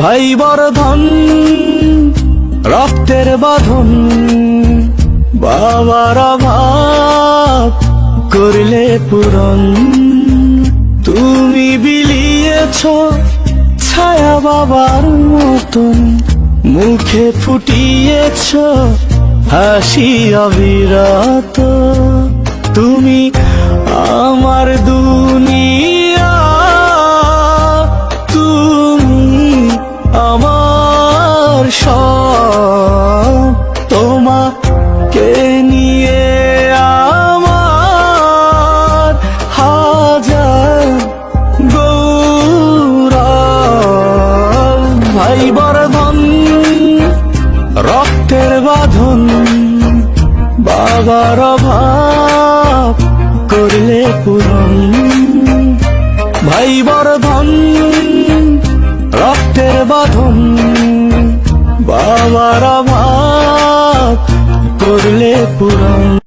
ভাই বর্ধন রক্তের বাঁধন, বাবার অভাব করলে পূরণ। তুমি বিলিয়েছ ছায়া বাবার মতন, মুখে ফুটিয়েছ হাসি অবিরত। তুমি আমার দুনিয়া, তুমি আমার সব। তোমাকে নিয়ে আমার হাজার গৌরব। ভাই বর্ধন রক্তের বাঁধন, বাবার অভাব করলে পূরণ। ভাই বর্ধন রক্তের বাঁধন, বাবার অভাব করলে পূরণ।